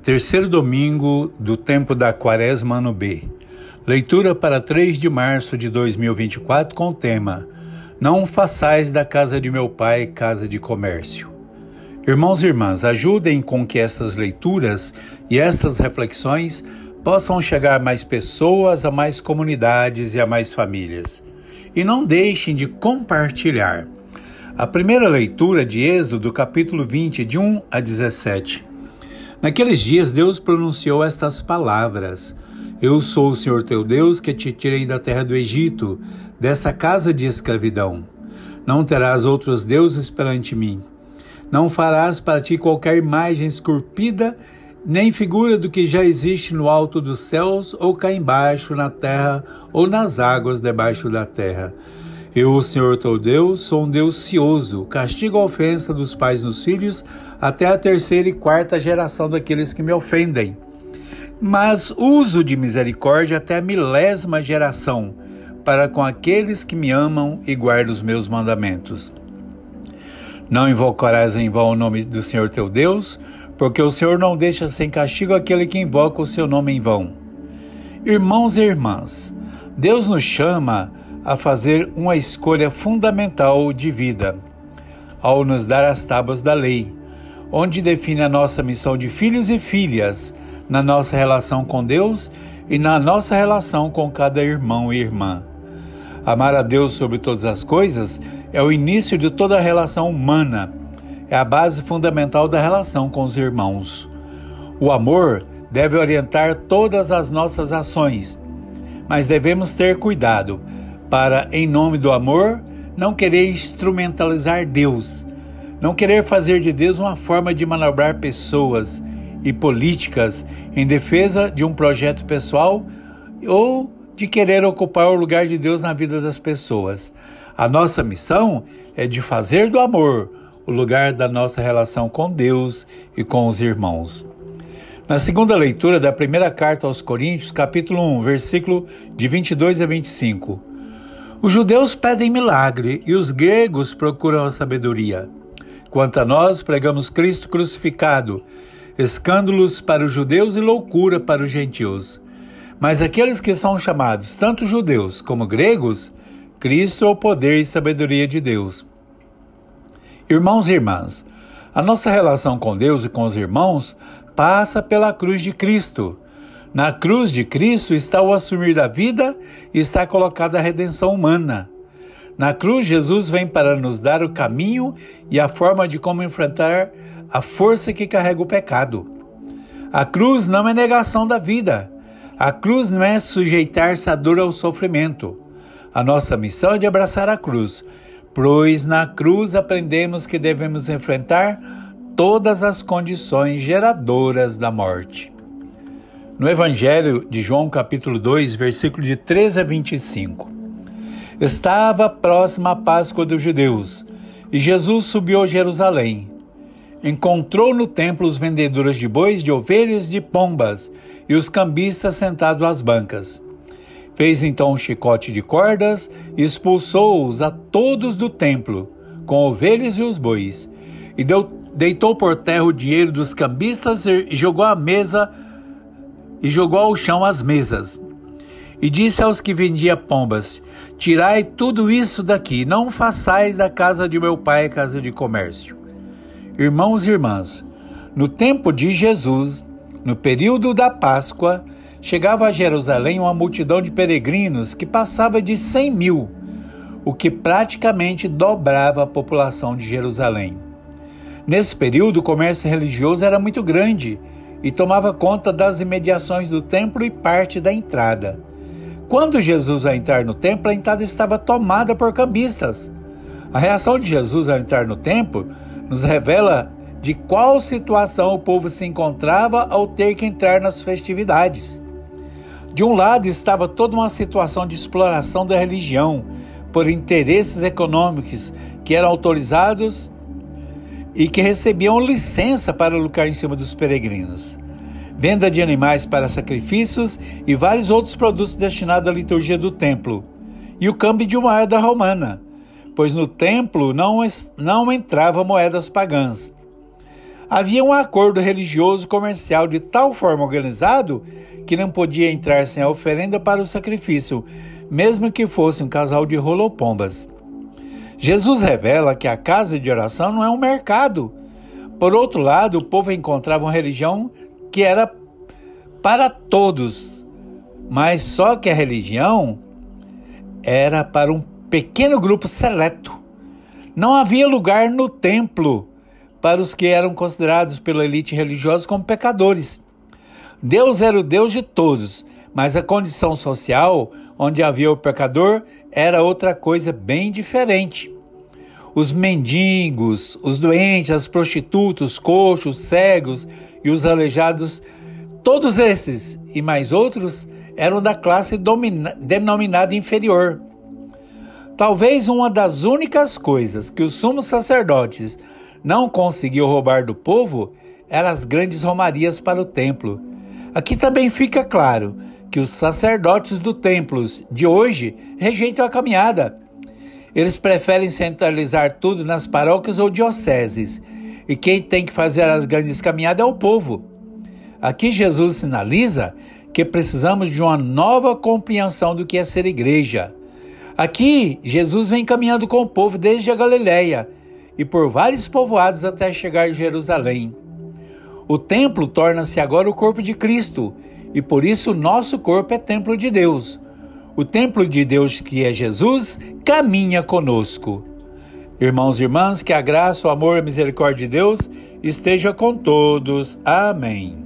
Terceiro domingo do tempo da Quaresma ano B. Leitura para 3 de março de 2024 com o tema: Não façais da casa de meu pai casa de comércio. Irmãos e irmãs, ajudem com que estas leituras e estas reflexões possam chegar a mais pessoas, a mais comunidades e a mais famílias. E não deixem de compartilhar. A primeira leitura de Êxodo, capítulo 20, de 1 a 17. Naqueles dias Deus pronunciou estas palavras: Eu sou o Senhor teu Deus que te tirei da terra do Egito, dessa casa de escravidão. Não terás outros deuses perante mim. Não farás para ti qualquer imagem esculpida, nem figura do que já existe no alto dos céus, ou cá embaixo na terra, ou nas águas debaixo da terra. Eu, o Senhor teu Deus, sou um Deus cioso, castigo a ofensa dos pais nos filhos, até a terceira e quarta geração daqueles que me ofendem. Mas uso de misericórdia até a 1000ª geração, para com aqueles que me amam e guardam os meus mandamentos. Não invocarás em vão o nome do Senhor teu Deus, porque o Senhor não deixa sem castigo aquele que invoca o seu nome em vão. Irmãos e irmãs, Deus nos chama a fazer uma escolha fundamental de vida, ao nos dar as tábuas da lei, onde define a nossa missão de filhos e filhas, na nossa relação com Deus e na nossa relação com cada irmão e irmã. Amar a Deus sobre todas as coisas é o início de toda a relação humana, é a base fundamental da relação com os irmãos. O amor deve orientar todas as nossas ações, mas devemos ter cuidado para, em nome do amor, não querer instrumentalizar Deus, não querer fazer de Deus uma forma de manobrar pessoas e políticas em defesa de um projeto pessoal ou de querer ocupar o lugar de Deus na vida das pessoas. A nossa missão é de fazer do amor o lugar da nossa relação com Deus e com os irmãos. Na segunda leitura da primeira carta aos Coríntios, capítulo 1, versículo de 22 a 25. Os judeus pedem milagre e os gregos procuram a sabedoria. Quanto a nós, pregamos Cristo crucificado, escândalos para os judeus e loucura para os gentios. Mas aqueles que são chamados, tanto judeus como gregos, Cristo é o poder e sabedoria de Deus. Irmãos e irmãs, a nossa relação com Deus e com os irmãos passa pela cruz de Cristo. Na cruz de Cristo está o assumir da vida e está colocada a redenção humana. Na cruz, Jesus vem para nos dar o caminho e a forma de como enfrentar a força que carrega o pecado. A cruz não é negação da vida. A cruz não é sujeitar-se à dor ou ao sofrimento. A nossa missão é de abraçar a cruz, pois na cruz aprendemos que devemos enfrentar todas as condições geradoras da morte. No Evangelho de João, capítulo 2, versículo de 13 a 25. Estava próxima a Páscoa dos judeus, e Jesus subiu a Jerusalém. Encontrou no templo os vendedores de bois, de ovelhas e de pombas, e os cambistas sentados às bancas. Fez então um chicote de cordas e expulsou-os a todos do templo, com ovelhas e os bois, e deitou por terra o dinheiro dos cambistas e jogou ao chão as mesas. E disse aos que vendiam pombas: Tirai tudo isso daqui, não façais da casa de meu pai casa de comércio. Irmãos e irmãs, no tempo de Jesus, no período da Páscoa, chegava a Jerusalém uma multidão de peregrinos que passava de 100.000, o que praticamente dobrava a população de Jerusalém. Nesse período, o comércio religioso era muito grande e tomava conta das imediações do templo e parte da entrada. Quando Jesus vai entrar no templo, a entrada estava tomada por cambistas. A reação de Jesus ao entrar no templo nos revela de qual situação o povo se encontrava ao ter que entrar nas festividades. De um lado estava toda uma situação de exploração da religião por interesses econômicos que eram autorizados e que recebiam licença para lucrar em cima dos peregrinos. Venda de animais para sacrifícios e vários outros produtos destinados à liturgia do templo. E o câmbio de moeda romana, pois no templo não entravam moedas pagãs. Havia um acordo religioso comercial de tal forma organizado que não podia entrar sem a oferenda para o sacrifício, mesmo que fosse um casal de rolopombas. Jesus revela que a casa de oração não é um mercado. Por outro lado, o povo encontrava uma religião que era para todos, mas só que a religião era para um pequeno grupo seleto. Não havia lugar no templo para os que eram considerados pela elite religiosa como pecadores. Deus era o Deus de todos, mas a condição social onde havia o pecador era outra coisa bem diferente. Os mendigos, os doentes, as prostitutas, os coxos, os cegos e os aleijados, todos esses e mais outros eram da classe denominada inferior. Talvez uma das únicas coisas que os sumos sacerdotes não conseguiam roubar do povo eram as grandes romarias para o templo. Aqui também fica claro que os sacerdotes do templo de hoje rejeitam a caminhada. Eles preferem centralizar tudo nas paróquias ou dioceses, e quem tem que fazer as grandes caminhadas é o povo. Aqui Jesus sinaliza que precisamos de uma nova compreensão do que é ser igreja. Aqui Jesus vem caminhando com o povo desde a Galileia e por vários povoados até chegar em Jerusalém. O templo torna-se agora o corpo de Cristo, e por isso o nosso corpo é templo de Deus. O templo de Deus, que é Jesus, caminha conosco. Irmãos e irmãs, que a graça, o amor e a misericórdia de Deus esteja com todos. Amém.